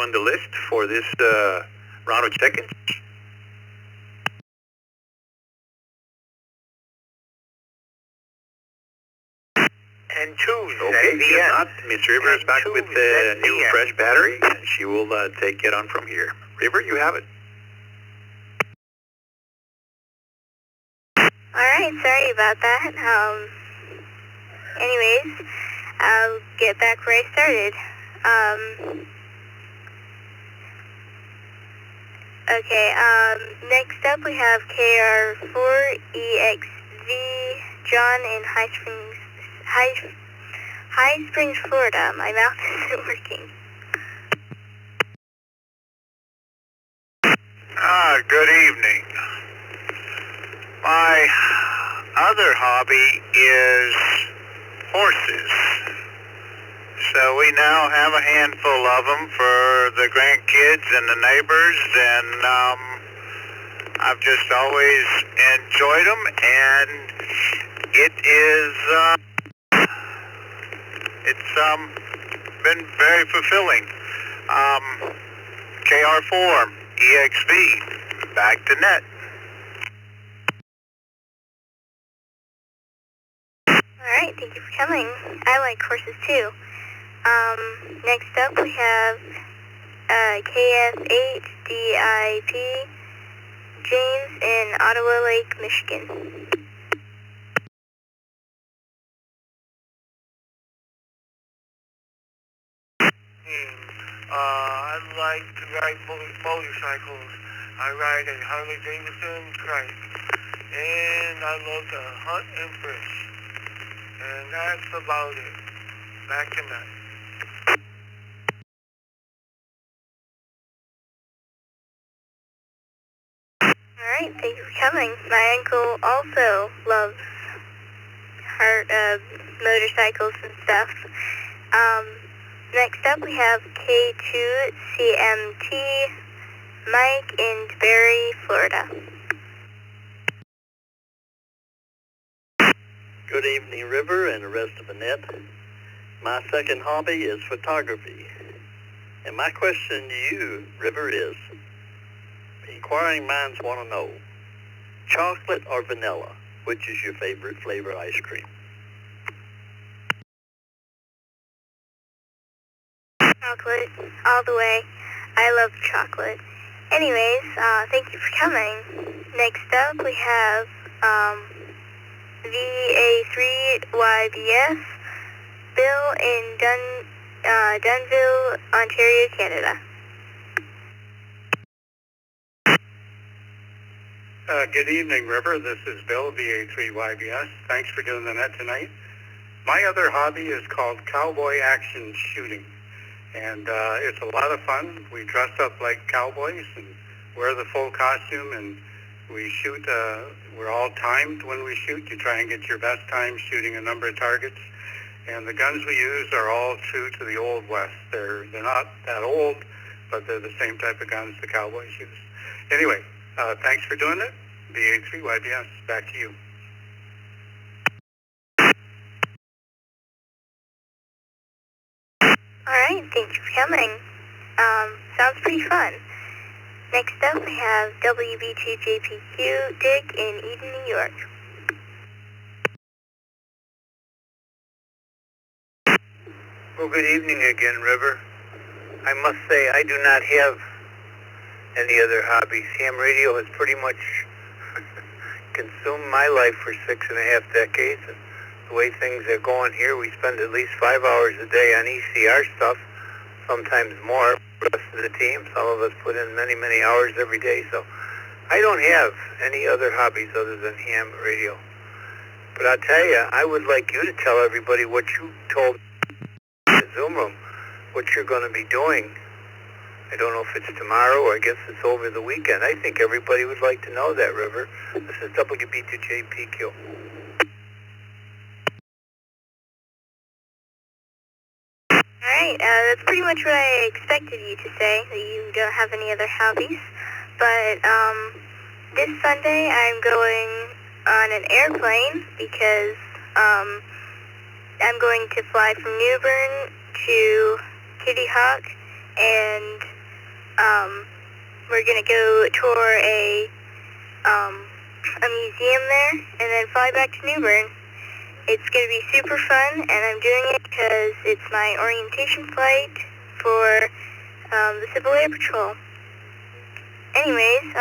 on the list for this round of check-ins. And Tuesday, okay, the if end. not, Miss River is back with the new fresh battery, and she will take it on from here. River, you have it. Alright, sorry about that. Anyways, I'll get back where I started. Okay, next up we have KR4EXV, John in High Springs, Florida. My mouth isn't working. Good evening. My other hobby is horses. So we now have a handful of them for the grandkids and the neighbors, and I've just always enjoyed them, and it is, it's been very fulfilling. KR4, EXV, back to net. Alright, thank you for coming. I like horses too. Next up we have KF8DIP, James in Ottawa Lake, Michigan. I like to ride motorcycles. I ride a Harley Davidson trike, and I love to hunt and fish. And that's about it. Back to net. Alright, thank you for coming. My uncle also loves motorcycles and stuff. Next up we have K2CMT, Mike in Barry, Florida. Good evening, River, and the rest of the net. My second hobby is photography. And my question to you, River, is, inquiring minds want to know, chocolate or vanilla, which is your favorite flavor ice cream? Chocolate, all the way. I love chocolate. Anyways, thank you for coming. Next up we have VA3YBS, Bill in Dunville, Ontario, Canada. Good evening, River. This is Bill, VA3YBS. Thanks for doing the net tonight. My other hobby is called cowboy action shooting. And it's a lot of fun. We dress up like cowboys and wear the full costume, and we shoot. We're all timed when we shoot. You try and get your best time shooting a number of targets. And the guns we use are all true to the Old West. They're not that old, but they're the same type of guns the cowboys use. Anyway, thanks for doing it. VA3YBS, back to you. Alright, thank you for coming. Sounds pretty fun. Next up we have WB2JPQ, Dick in Eden, New York. Well, good evening again, River. I must say I do not have any other hobbies. Ham radio has pretty much consumed my life for 6.5 decades. And the way things are going here, we spend at least 5 hours a day on ECR stuff, sometimes more. The rest of the team, some of us put in many, many hours every day. So I don't have any other hobbies other than ham radio. But I'll tell you, I would like you to tell everybody what you told in the Zoom room, what you're going to be doing. I don't know if it's tomorrow or I guess it's over the weekend. I think everybody would like to know that, River. This is WB2JPQ. Alright, that's pretty much what I expected you to say, that you don't have any other hobbies. But, this Sunday I'm going on an airplane because, I'm going to fly from Newbern to Kitty Hawk, and we're gonna go tour a museum there, and then fly back to New Bern. It's gonna be super fun, and I'm doing it because it's my orientation flight for the Civil Air Patrol. Anyways,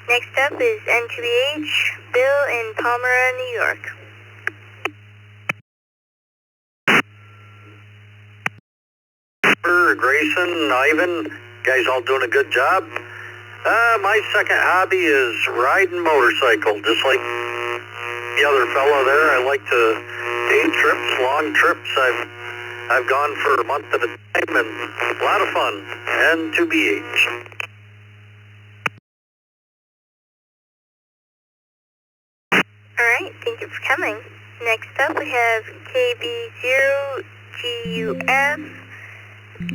next up is N2BH, Bill in Palmyra, New York. Grayson, Ivan, guys all doing a good job. My second hobby is riding motorcycle, just like the other fellow there. I like to day trips, long trips. I've gone for a month at a time, and a lot of fun. N2BH. Alright, thank you for coming. Next up we have KB0GUF,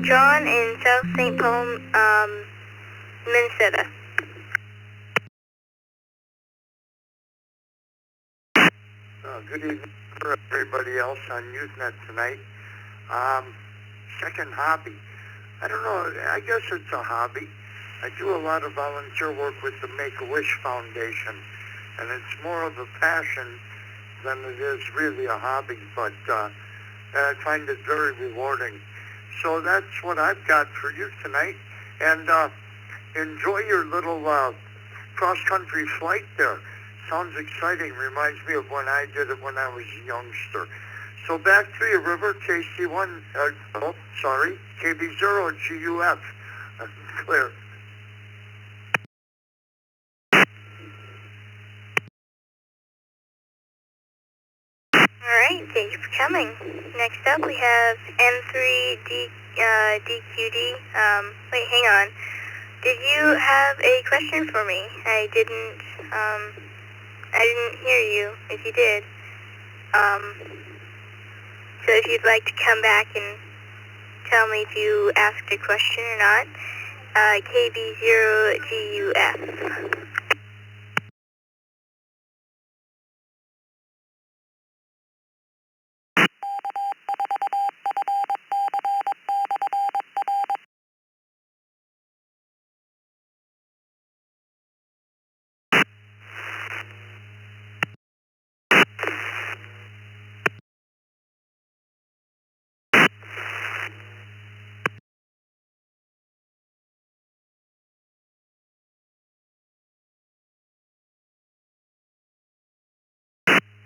John in South St. Paul, Minnesota. Good evening for everybody else on Youth Net tonight. Second hobby. I don't know, I guess it's a hobby. I do a lot of volunteer work with the Make-A-Wish Foundation, and it's more of a passion than it is really a hobby, but I find it very rewarding. So that's what I've got for you tonight, and enjoy your little cross-country flight there. Sounds exciting. Reminds me of when I did it when I was a youngster. So back to you, River, KC1, KB0GUF. Clear. Alright, thank you for coming. Next up we have N3DQD. Wait, hang on. Did you have a question for me? I didn't hear you, if you did. So if you'd like to come back and tell me if you asked a question or not, KB0GUF.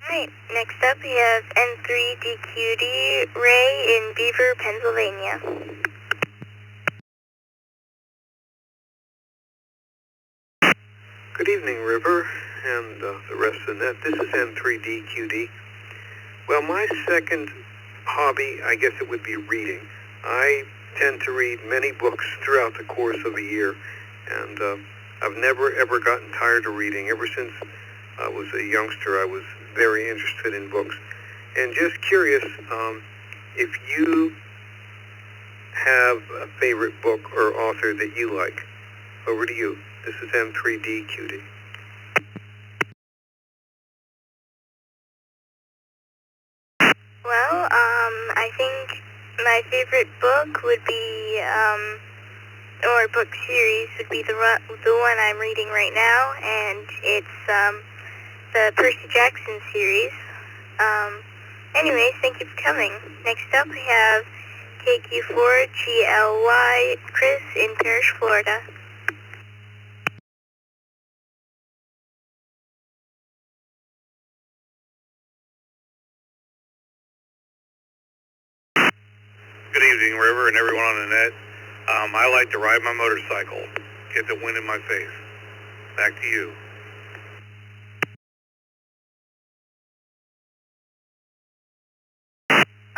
Alright, next up we have N3DQD, Ray in Beaver, Pennsylvania. Good evening, River, and the rest of the net. This is N3DQD. Well, my second hobby, I guess it would be reading. I tend to read many books throughout the course of a year, and I've never, ever gotten tired of reading. Ever since I was a youngster, I was very interested in books. And just curious, if you have a favorite book or author that you like. Over to you. This is M3DQD. Well, I think my favorite book would be, or book series would be the one I'm reading right now, and it's the Percy Jackson series. Anyways, thank you for coming. Next up we have KQ4GLY, Chris in Parrish, Florida. Good evening, River, and everyone on the net. I like to ride my motorcycle, get the wind in my face. Back to you.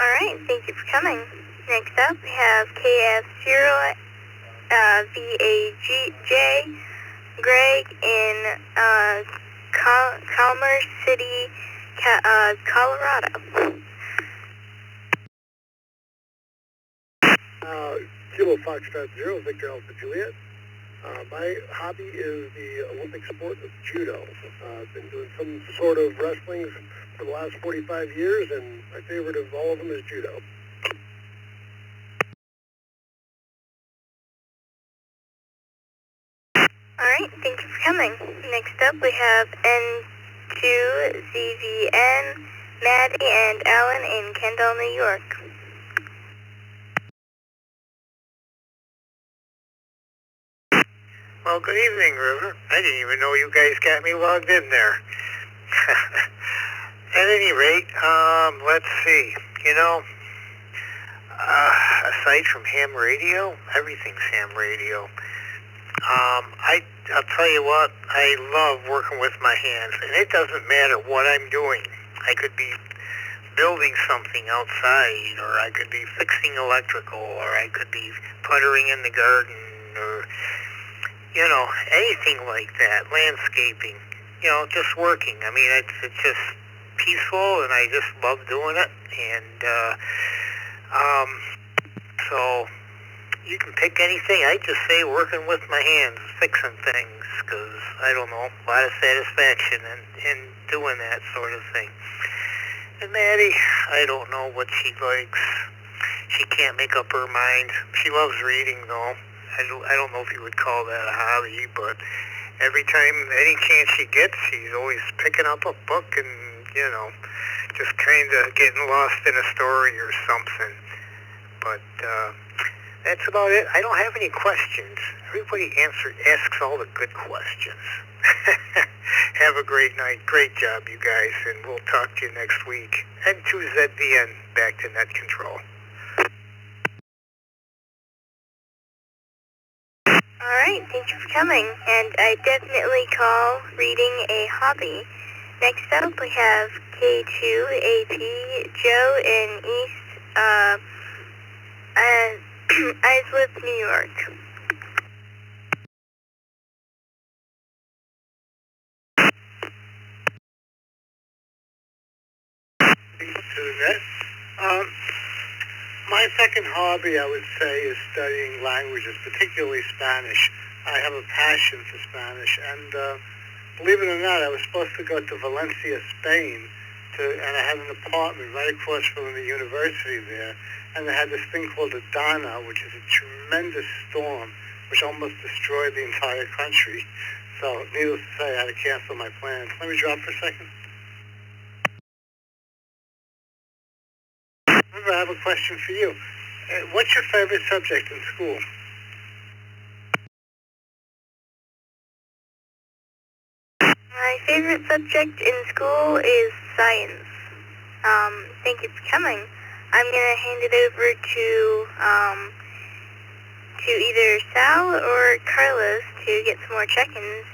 Alright, thank you for coming. Next up, we have KF0VAJ, Greg in Commerce City, Colorado. Kilo Foxtrot 0, Victor Alpha Juliet. My hobby is the Olympic sport of judo. I've been doing some sort of wrestling for the last 45 years, and my favorite of all of them is judo. Alright, thank you for coming. Next up we have N2ZVN, Maddie and Alan in Kendall, New York. Well, good evening, River. I didn't even know you guys got me logged in there. At any rate, let's see. You know, aside from ham radio, everything's ham radio. I'll tell you what, I love working with my hands, and it doesn't matter what I'm doing. I could be building something outside, or I could be fixing electrical, or I could be puttering in the garden, or, you know, anything like that, landscaping, you know, just working. I mean, it's just peaceful, and I just love doing it, and, so you can pick anything. I just say working with my hands, fixing things, because, I don't know, a lot of satisfaction in doing that sort of thing. And Maddie, I don't know what she likes. She can't make up her mind. She loves reading, though. I don't know if you would call that a hobby, but every time, any chance she gets, she's always picking up a book and, you know, just kind of getting lost in a story or something. But that's about it. I don't have any questions. Everybody asks all the good questions. Have a great night. Great job, you guys, and we'll talk to you next week. N2ZVN, back to net control. Alright, thank you for coming, and I definitely call reading a hobby. Next up we have K2AP Joe in East Islip, New York. To the net. My second hobby, I would say, is studying languages, particularly Spanish. I have a passion for Spanish, and believe it or not, I was supposed to go to Valencia, Spain, and I had an apartment right across from the university there, and they had this thing called a Dana, which is a tremendous storm, which almost destroyed the entire country. So, needless to say, I had to cancel my plans. Let me drop for a second. I have a question for you. What's your favorite subject in school? My favorite subject in school is science. Thank you for coming. I'm going to hand it over to either Sal or Carlos to get some more check-ins.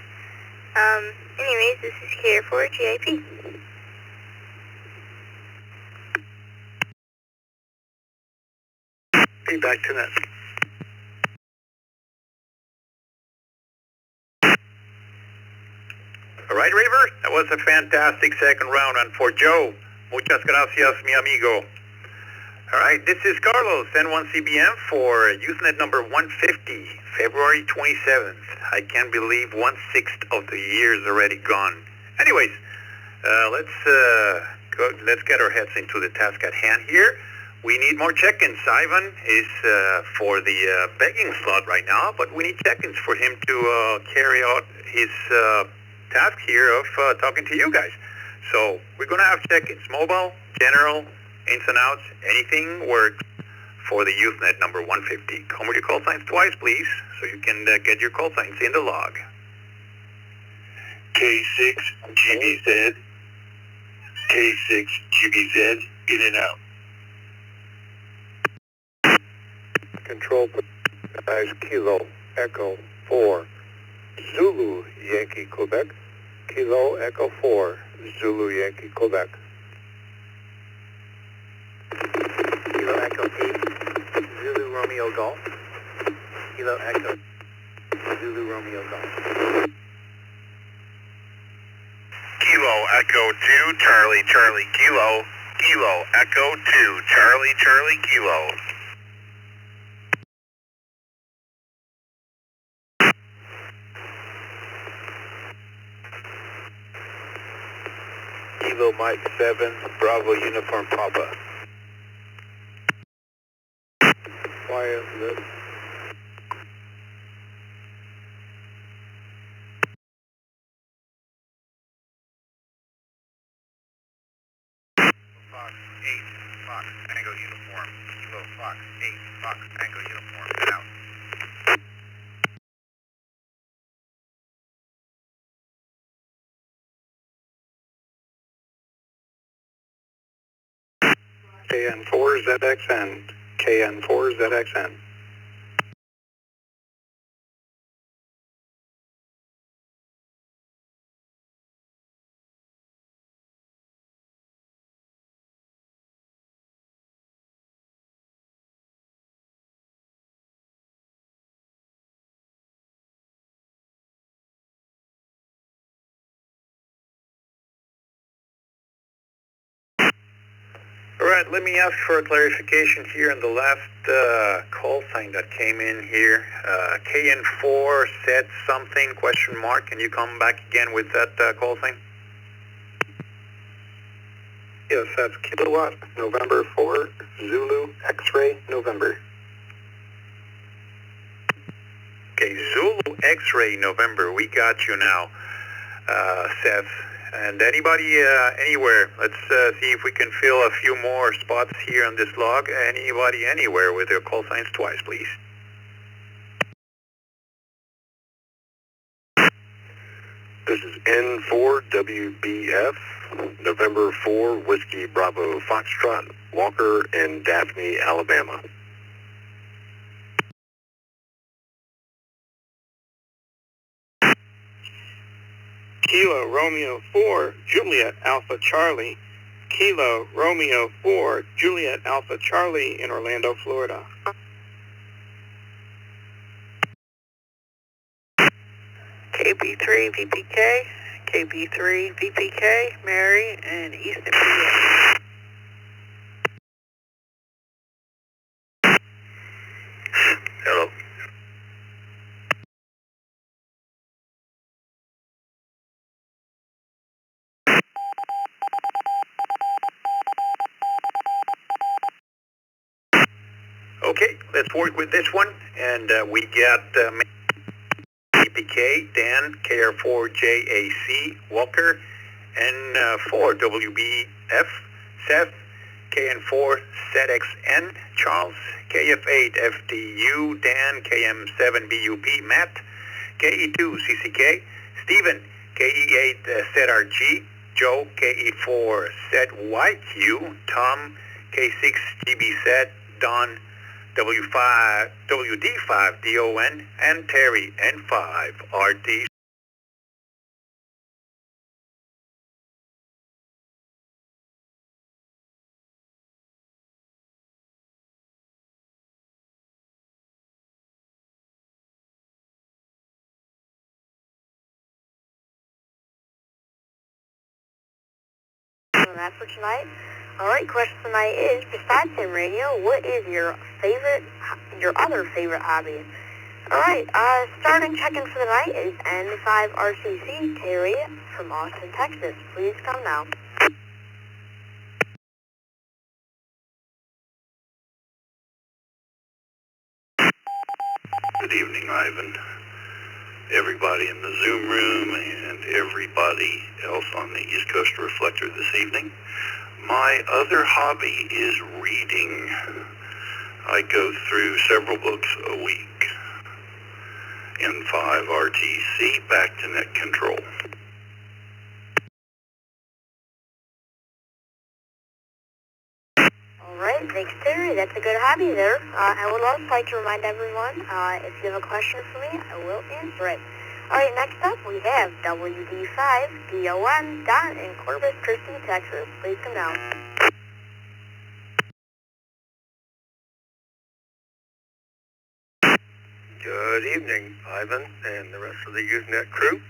Anyways, this is K4 GIP. Be back to net. All right, River, that was a fantastic second round. And for Joe, muchas gracias, mi amigo. All right, this is Carlos, N1CBM for Youth Net number 150, February 27th. I can't believe 1/6 of the year is already gone. Anyways, let's get our heads into the task at hand here. We need more check-ins. Ivan is for the begging slot right now, but we need check-ins for him to carry out his task here of talking to you guys. So we're going to have check-ins, mobile, general, ins and outs, anything works for the Youth Net number 150. Come with your call signs twice, please, so you can get your call signs in the log. K6 GBZ, K6 GBZ, in and out. Control, guys, Kilo, Echo 4, Zulu, Yankee, Quebec. Kilo, Echo 4, Zulu, Yankee, Quebec. Kilo Echo 8, Zulu Romeo Golf. Kilo Echo, Zulu Romeo Golf. Kilo Echo 2, Charlie, Charlie, Kilo. Kilo Echo 2, Charlie, Charlie, Kilo. Kilo, Mike 7, Bravo, Uniform, Papa. Quiet, Fox 8, Fox Tango Uniform, out. KN4ZXN, KN4ZXN. All right, let me ask for a clarification here on the last call sign that came in here. KN4 said something, question mark. Can you come back again with that call sign? Yes, that's Kilowatt, November 4, Zulu, X-ray, November. Okay, Zulu X-ray November. We got you now, Seth. And anybody, anywhere, let's see if we can fill a few more spots here on this log. Anybody, anywhere with their call signs twice, please. This is N4WBF, November 4, Whiskey Bravo Foxtrot, Walker, and Daphne, Alabama. Kilo Romeo 4, Juliet Alpha Charlie. Kilo Romeo 4, Juliet Alpha Charlie in Orlando, Florida. KB3 VPK, KB3 VPK, Mary, and Easton PA. Hello. Okay, let's work with this one. And we got PK, Dan, KR4JAC, Walker, N4WBF, Seth, KN4ZXN, Charles, KF8FDU, Dan, KM7BUP, Matt, KE2CCK, Stephen, KE8ZRG, Joe, KE4ZYQ, Tom, K6GBZ, Don, WD5DON, and Terry, N5RD. That's for tonight. Alright, question tonight is, besides sim radio, what is your other favorite hobby? Alright, starting check-in for the night is N5RCC, Terry from Austin, Texas. Please come now. Good evening, Ivan. Everybody in the Zoom room and everybody else on the East Coast Reflector this evening. My other hobby is reading. I go through several books a week. N5RTC, back to net control. Alright, thanks Terry, that's a good hobby there. I would also like to remind everyone, if you have a question for me, I will answer it. Alright, next up we have WD5DON, Don in Corpus Christi, Texas. Please come down. Good evening, Ivan and the rest of the Youth Net crew.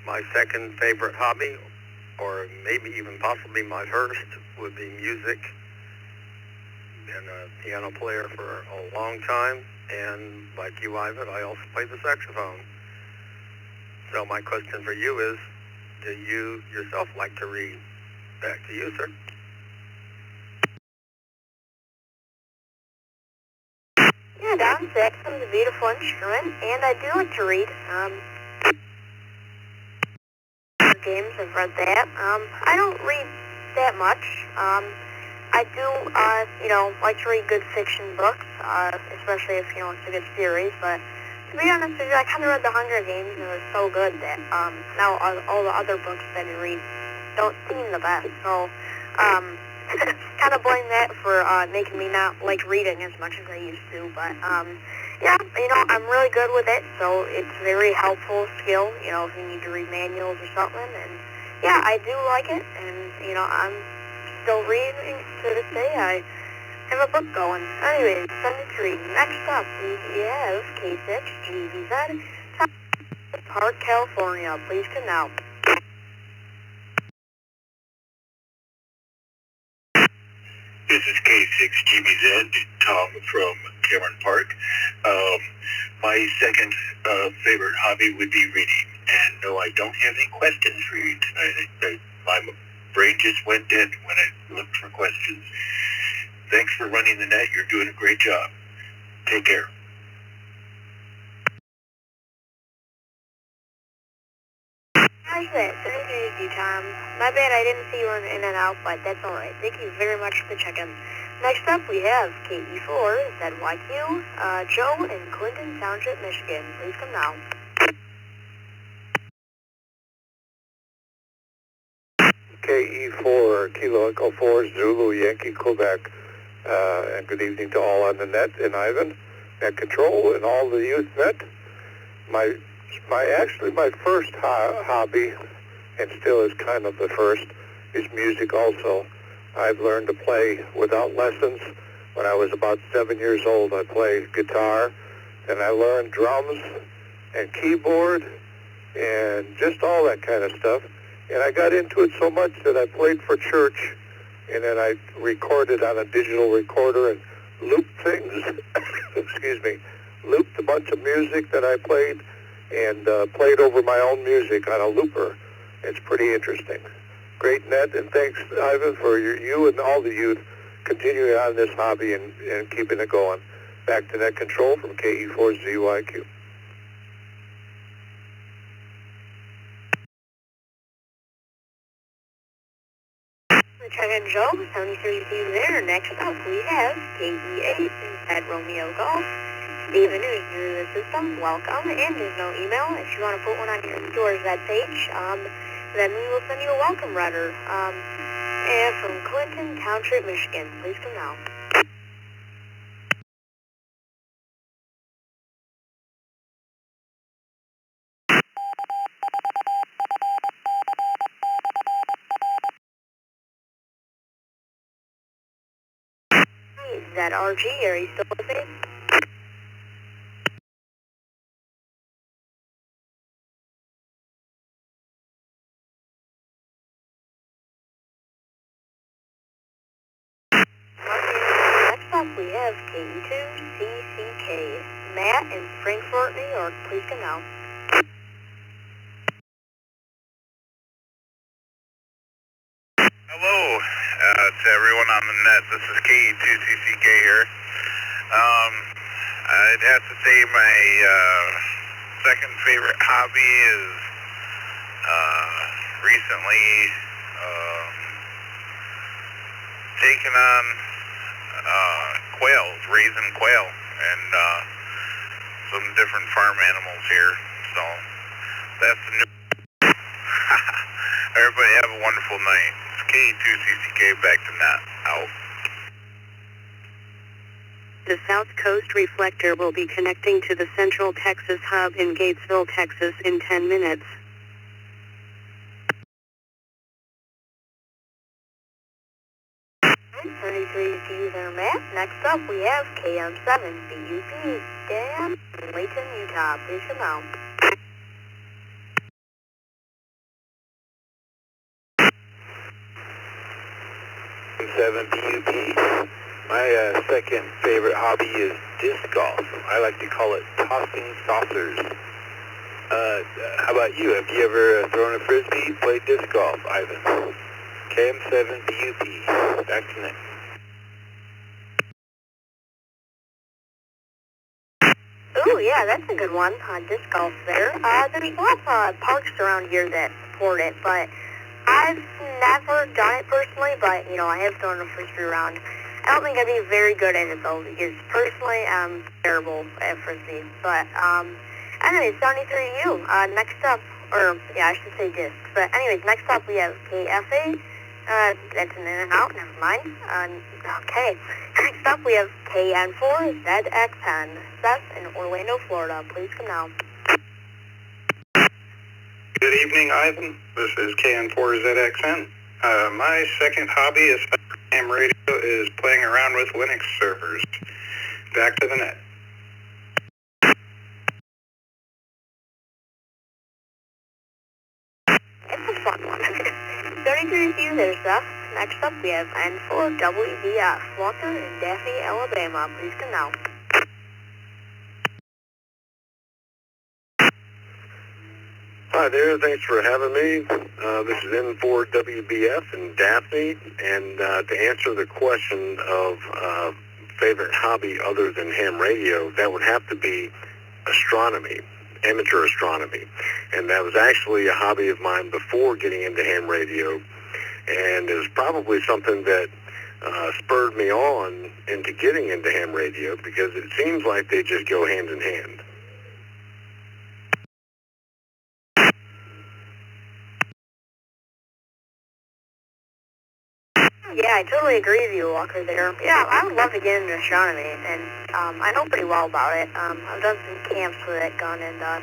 My second favorite hobby, or maybe even possibly my first, would be music. Been a piano player for a long time, and like you, Ivan, I also play the saxophone. So my question for you is, do you yourself like to read? Back to you, sir. Yeah, Don, saxophone's a beautiful instrument, and I do like to read. Games, I've read that. I don't read that much. I I do, like to read good fiction books, especially if, it's a good series, but to be honest with you, I kind of read The Hunger Games, and it was so good that, now all the other books that I read don't seem the best, so, kind of blame that for, making me not like reading as much as I used to, but, yeah, I'm really good with it, so it's a very helpful skill, if you need to read manuals or something, and, yeah, I do like it, and, I'm still reading to this day. I have a book going. Anyways, send it to read. Next up, we have K6GVZ, Park, California. Please come now. This is K6GBZ, Tom from Cameron Park. My second favorite hobby would be reading. And no, I don't have any questions for you tonight. My brain just went dead when I looked for questions. Thanks for running the net. You're doing a great job. Take care. How's that? Thank you, Tom. My bad I didn't see you in and out, but that's alright. Thank you very much for the check-in. Next up, we have KE4, ZYQ, Joe in Clinton Township, Michigan. Please come now. KE4, Kilo Echo 4, Zulu, Yankee, Quebec. And good evening to all on the net, and Ivan, net control, and all the youth net. My first hobby, and still is kind of the first, is music also. I've learned to play without lessons. When I was about 7 years old, I played guitar, and I learned drums and keyboard and just all that kind of stuff. And I got into it so much that I played for church, and then I recorded on a digital recorder and looped things, excuse me, looped a bunch of music that I played and played over my own music on a looper. It's pretty interesting. Great net, and thanks, Ivan, for you and all the youth continuing on this hobby and keeping it going. Back to net control from KE4ZYQ. Check-in Joe, 73 there. Next up, we have KE8 at Romeo Golf. Steven is new to the system. Welcome. And there's no email. If you want to put one on your store's web page, then we will send you a welcome letter. And from Clinton Township, Michigan. Please come now. Is that RG? Are you still with me? Next up, we have KE2CCK. Matt in Frankfort, New York. Please come now. Hello to everyone on the net. This is KE2CCK here. I'd have to say my second favorite hobby is recently taken on quails, raising quail, and some different farm animals here. So that's the new. Everybody have a wonderful night. It's K2CCK back to net. Out. The South Coast Reflector will be connecting to the Central Texas Hub in Gatesville, Texas in 10 minutes. Alright, 33 to you there, Matt. Next up, we have KM7BUP, Dan, Layton, Utah. Please come out. KM7BUP. My second favorite hobby is disc golf. I like to call it tossing saucers. How about you? Have you ever thrown a frisbee, played disc golf, Ivan? KM7BUP. Back to next. Ooh, yeah, that's a good one. Disc golf there. There's lots of parks around here that support it, but I've never done it personally, but, you know, I have thrown a frisbee around. I don't think I'd be very good at it, though, because personally I'm terrible at frisbee. But, anyways, 73U, next up, or, yeah, I should say disc. But anyways, next up we have KFA. That's an in and out, never mind. Okay. Next up we have KN4ZX10. Seth in Orlando, Florida. Please come now. Good evening, Ivan. This is KN4ZXN. My second hobby is ham radio is playing around with Linux servers. Back to the net. It's a fun one. 33 to you there, Seth. Next up we have N4WVF, Walker in Daphne, Alabama. Please come now. Hi there, thanks for having me. This is N4WBF in Daphne, and to answer the question of favorite hobby other than ham radio, that would have to be astronomy, amateur astronomy. And that was actually a hobby of mine before getting into ham radio, and it was probably something that spurred me on into getting into ham radio, because it seems like they just go hand in hand. Yeah, I totally agree with you, Walker, there. Yeah, I would love to get into astronomy, and I know pretty well about it. I've done some camps with it, gone into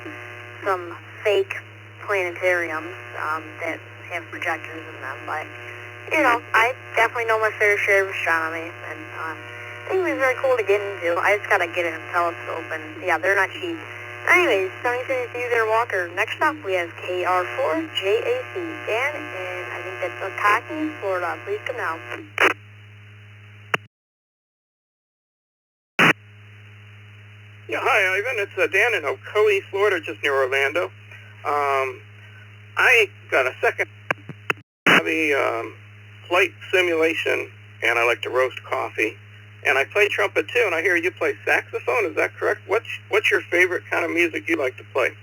some fake planetariums that have projectors in them, but, you know, I definitely know my fair share of astronomy, and I think it was very cool to get into. I just gotta get a telescope, and, yeah, they're not cheap. Anyways, 73 to you there, Walker. Next up, we have KR4JAC, Dan, and I think that's Okaki, Florida. Please come out. Yeah, hi, Ivan. It's Dan in Ocoee, Florida, just near Orlando. I got a second hobby, flight simulation, and I like to roast coffee. And I play trumpet too, and I hear you play saxophone. Is that correct? What's your favorite kind of music you like to play?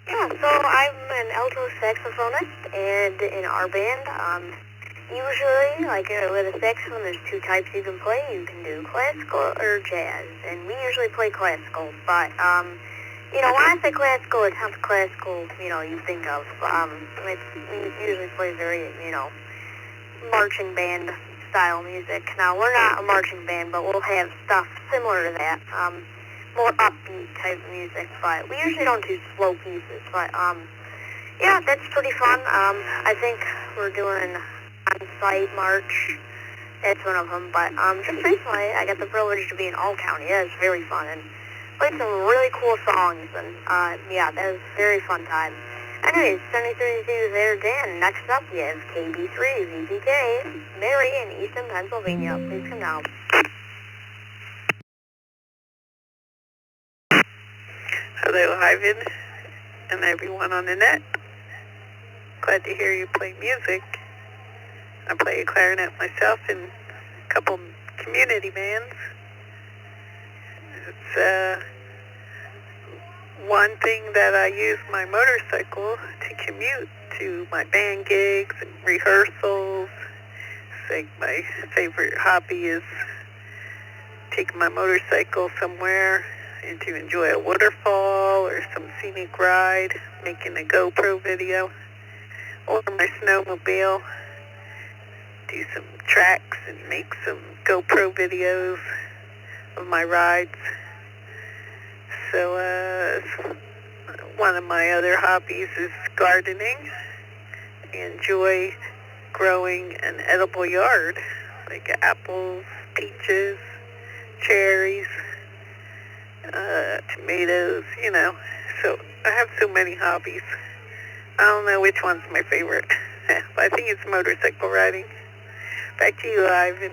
Yeah, so I'm an alto saxophonist, and in our band, usually, like with a saxophone, there's two types you can play. You can do classical or jazz, and we usually play classical, but, you know, when I say classical, it's not the classical, you know, you think of. We usually play very, you know, marching band style music. Now, we're not a marching band, but we'll have stuff similar to that, more upbeat type of music, but we usually don't do slow pieces, but, yeah, that's pretty fun. I think we're doing on-site march. That's one of them, but, just recently, I got the privilege to be in All County. That was very fun, and played some really cool songs, and, yeah, that was a very fun time. Anyways, 73 there, Dan. Next up, we have KB3 VPK, Mary in Easton, Pennsylvania. Please come down. Hello, Ivan, and everyone on the net. Glad to hear you play music. I play clarinet myself in a couple community bands. It's one thing that I use my motorcycle to commute to my band gigs and rehearsals. I think my favorite hobby is taking my motorcycle somewhere and to enjoy a waterfall or some scenic ride, making a GoPro video, or my snowmobile, do some tracks and make some GoPro videos of my rides. So one of my other hobbies is gardening. I enjoy growing an edible yard, like apples, peaches, cherries, tomatoes, you know. So I have so many hobbies. I don't know which one's my favorite, but I think it's motorcycle riding. Back to you, Ivan.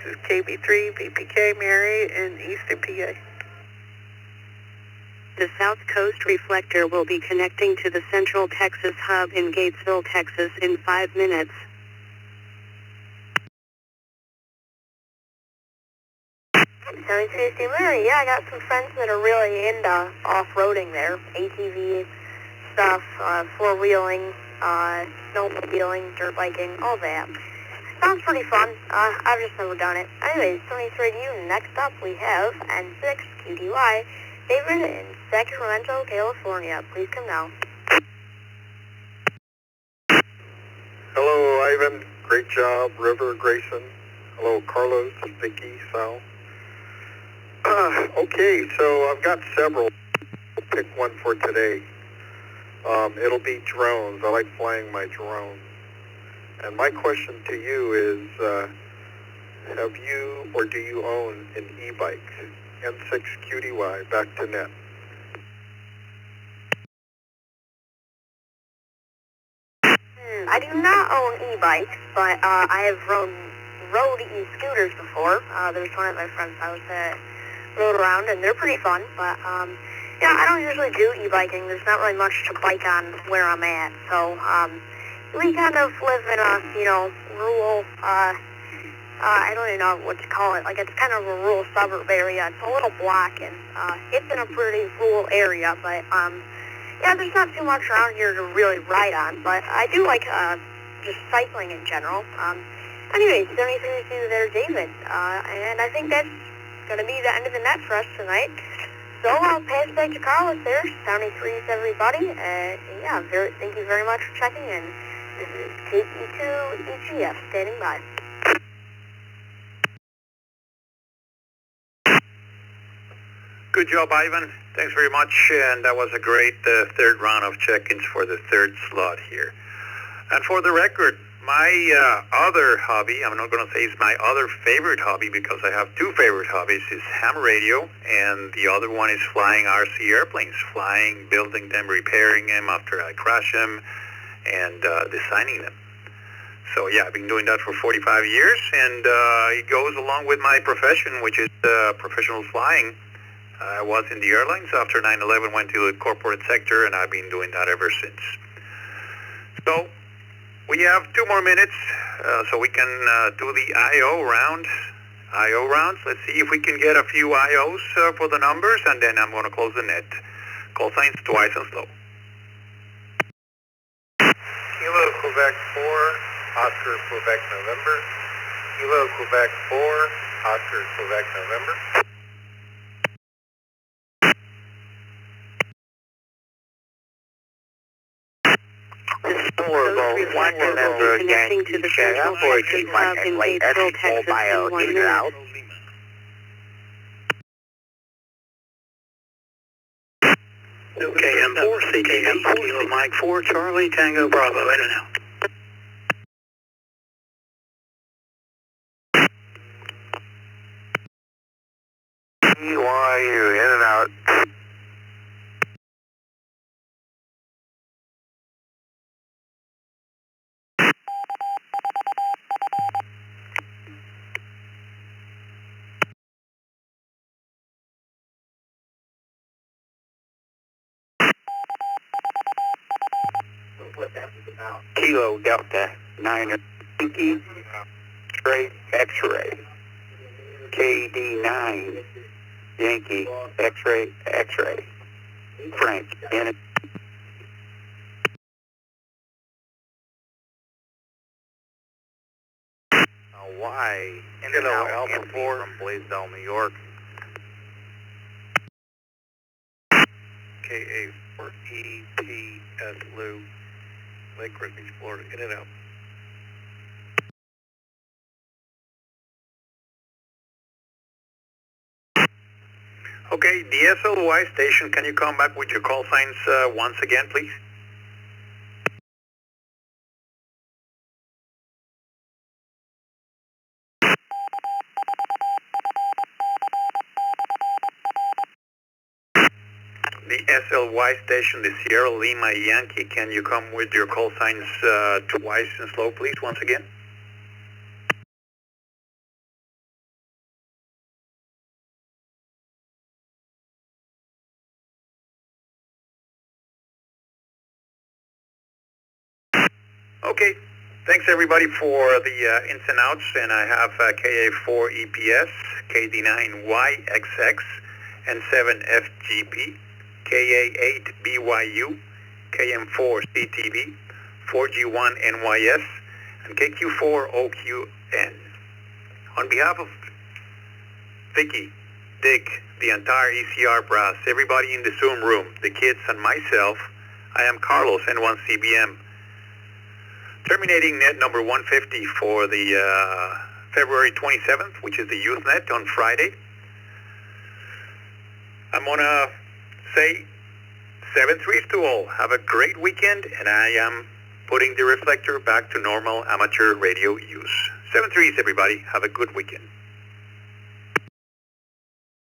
This is KB3 VPK Mary in Eastern PA. The South Coast Reflector will be connecting to the Central Texas Hub in Gatesville, Texas in 5 minutes. 72 Steamer, yeah, I got some friends that are really into off-roading there. ATV stuff, four-wheeling, snowmobiling, dirt biking, all that. Sounds pretty fun. I've just never done it. Anyways, 73 to you. Next up, we have N6 QDY, David in Sacramento, California. Please come now. Hello, Ivan. Great job. River, Grayson. Hello, Carlos, Vicky, Sal. Okay, so I've got several. I'll pick one for today. It'll be drones. I like flying my drones. And my question to you is, have you or do you own an e-bike? N6 QDY, back to net. I do not own e-bikes, but I have rode e-scooters before. There was one at my friend's house that rode around, and they're pretty fun. But yeah, I don't usually do e-biking. There's not really much to bike on where I'm at, so we kind of live in a rural. I don't even know what to call it. Like, it's kind of a rural suburb area. It's a little block, and it's in a pretty rural area, but yeah, there's not too much around here to really ride on, but I do like just cycling in general. Anyways, 73 to you there, David. And I think that's going to be the end of the net for us tonight. So I'll pass it back to Carlos there. 73s, everybody. Yeah, thank you very much for checking in. This is KE2EGF standing by. Good job, Ivan. Thanks very much. And that was a great third round of check-ins for the third slot here. And for the record, my other hobby, I'm not going to say it's my other favorite hobby because I have two favorite hobbies, is ham radio, and the other one is flying RC airplanes, flying, building them, repairing them after I crash them, and designing them. So yeah, I've been doing that for 45 years, and it goes along with my profession, which is professional flying. I was in the airlines after 9/11, went to the corporate sector, and I've been doing that ever since. So we have 2 more minutes, so we can do the I.O. rounds. Let's see if we can get a few I.O.s for the numbers, and then I'm going to close the net. Call signs twice and slow. Kilo, Quebec 4, Oscar, Quebec, November. Kilo, Quebec 4, Oscar, Quebec, November. Connecting to the Central Texas Hub in Gatesville, Texas in 1 minute. Okay, M4, CK, Kilo, Mike 4, Charlie, Tango, Bravo, in and out. EYU, in and out. Kilo Delta 9 Yankee straight X-ray. KD9 Yankee X-ray X-ray. Frank in Y, Kilo Alpha 4 from Blaisdell, New York. KA4EPS Lou, Lake Refuge, Florida, in and out. Okay, the SLY station, can you come back with your call signs once again, please? The SLY station, the Sierra Lima Yankee, can you come with your call signs twice and slow, please, once again? Okay, Thanks everybody for the ins and outs, and I have KA4 EPS, KD9YXX, and 7FGP, KA8 BYU, KM4 CTV, 4G1 NYS, and KQ4 OQN. On behalf of Vicky, Dick, the entire ECR brass, everybody in the Zoom room, the kids, and myself, I am Carlos, N1CBM. Terminating net number 150 for the February 27th, which is the Youth Net on Friday. I'm going to say 7-3 to all. Have a great weekend, and I am putting the reflector back to normal amateur radio use. 7-3s, everybody. Have a good weekend.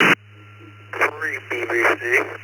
3 BBC.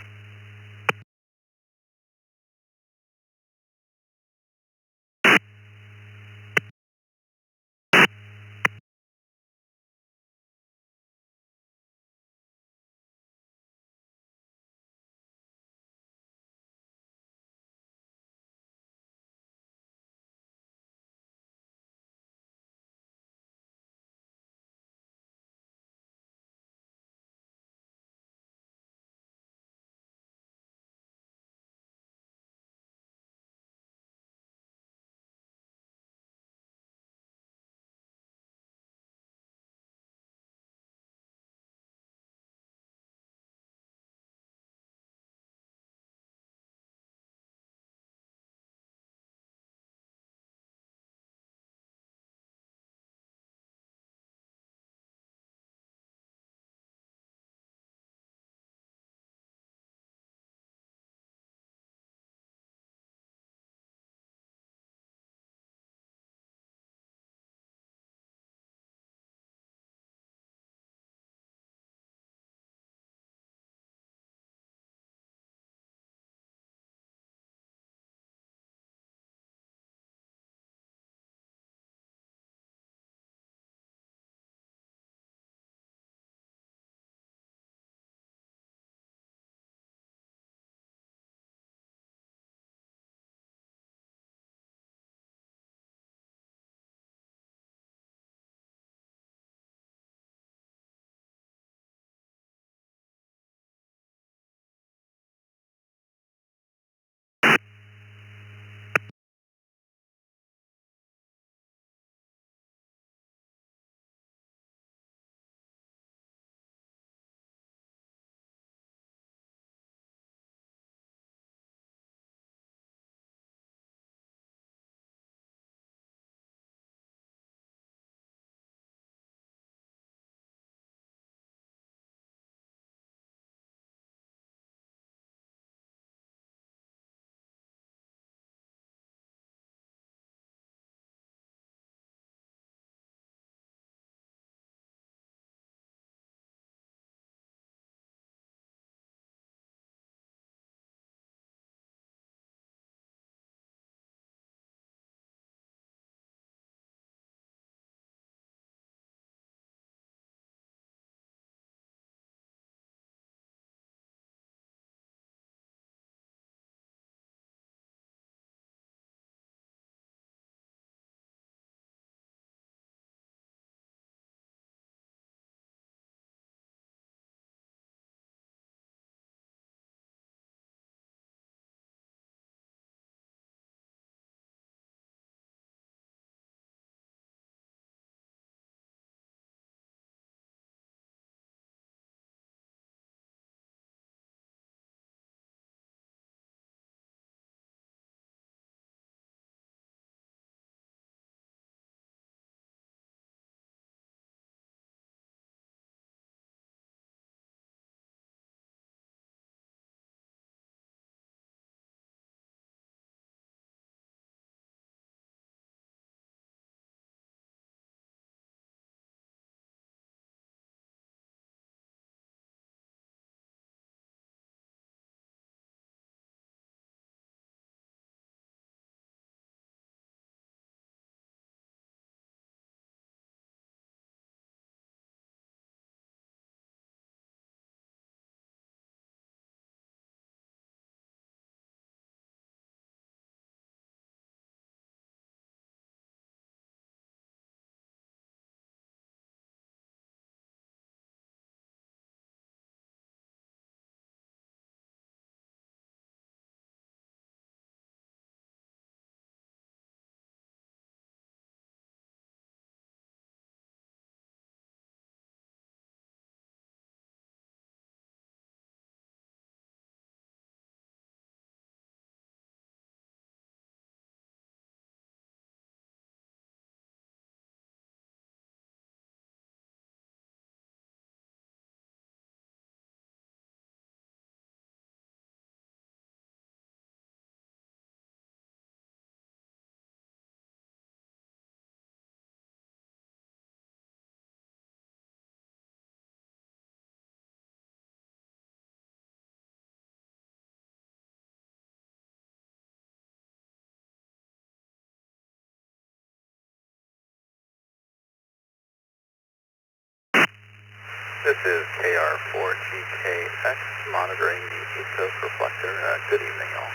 This is KR4GKX monitoring the East Coast Reflector. Good evening, y'all.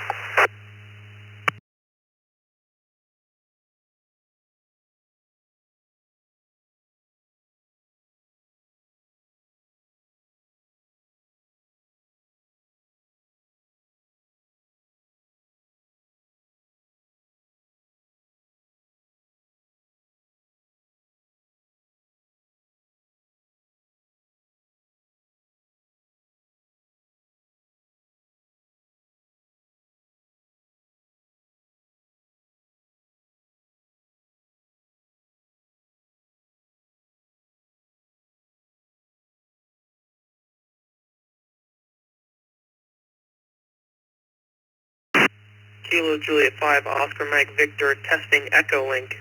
Kilo Juliet 5, Oscar Mike Victor, testing Echo Link.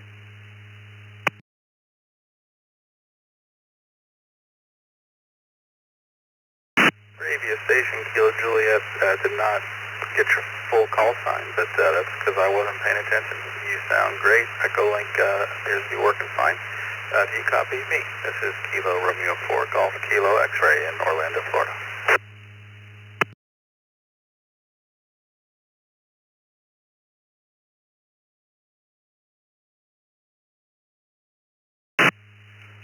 Previous station, Kilo Juliet, did not get your full call sign, but that's because I wasn't paying attention. You sound great. Echo Link appears to be working fine. Do you copy me? This is Kilo Romeo 4 Golf Kilo X-Ray in Orlando, Florida.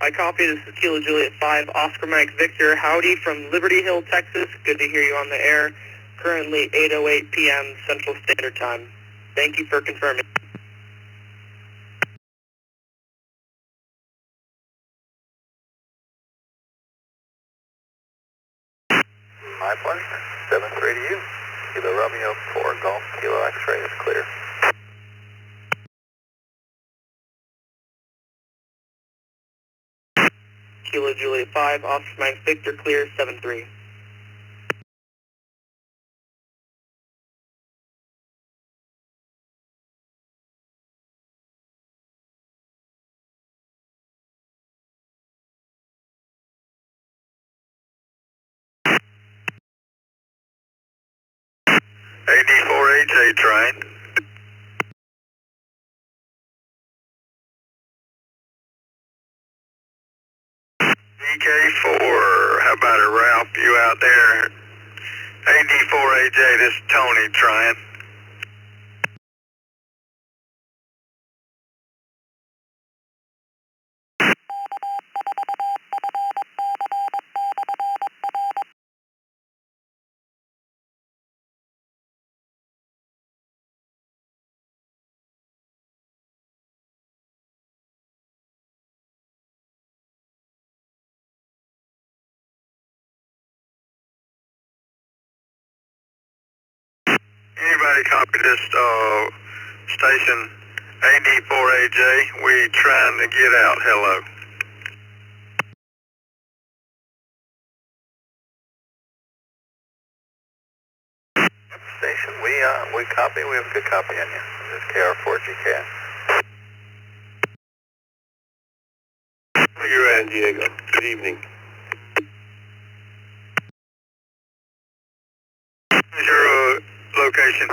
I copy. This is Kilo Juliet 5, Oscar Mike Victor. Howdy from Liberty Hill, Texas. Good to hear you on the air. Currently 8:08 p.m. Central Standard Time. Thank you for confirming. My pleasure. 7-3 to you. Kilo Romeo 4 Golf Kilo X-Ray is clear. Kilo Juliet 5, Oscar Mike Victor, clear 7-3. AD4AJ trying. DK4, how about it, Ralph? You out there? AD4AJ, this is Tony trying. Anybody copy this station AD4AJ? We trying to get out. Hello. Station, we copy. We have a good copy on you. This is KR4GK. You're San Diego. Good evening. What's your location?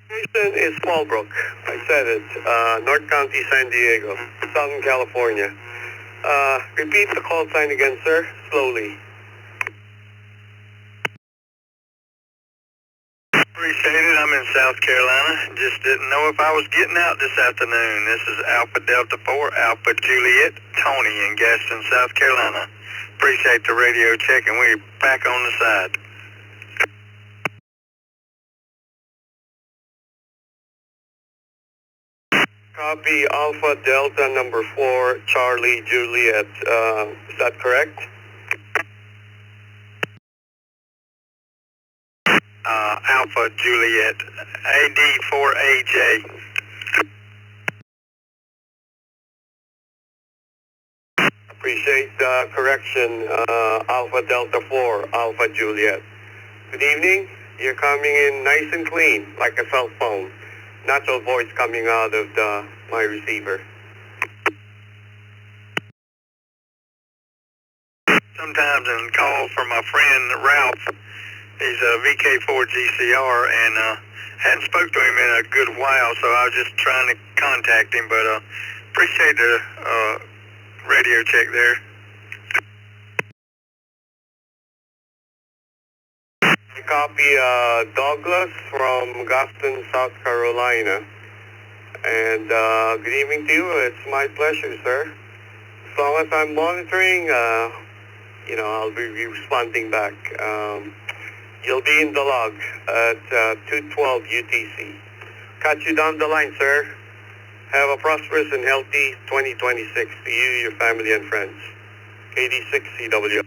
Houston is Fallbrook. I said it. North County, San Diego, Southern California. Repeat the call sign again, sir, slowly. Appreciate it. I'm in South Carolina. Just didn't know if I was getting out this afternoon. This is Alpha Delta 4, Alpha Juliet, Tony in Gaston, South Carolina. Appreciate the radio check, and we're back on the side. Copy Alpha Delta number 4, Charlie Juliet. Is that correct? Alpha Juliet, AD4AJ. Appreciate the correction, Alpha Delta 4, Alpha Juliet. Good evening. You're coming in nice and clean, like a cell phone. Natural voice coming out of my receiver. Sometimes in calls from my friend Ralph, he's a VK4 GCR, and hadn't spoke to him in a good while, so I was just trying to contact him, but Appreciate the radio check there. Copy Douglas from Gaston, South Carolina. And good evening to you. It's my pleasure, sir. As long as I'm monitoring, I'll be responding back. You'll be in the log at 2:12 UTC. Catch you down the line, sir. Have a prosperous and healthy 2026 to you, your family, and friends. KD6CW.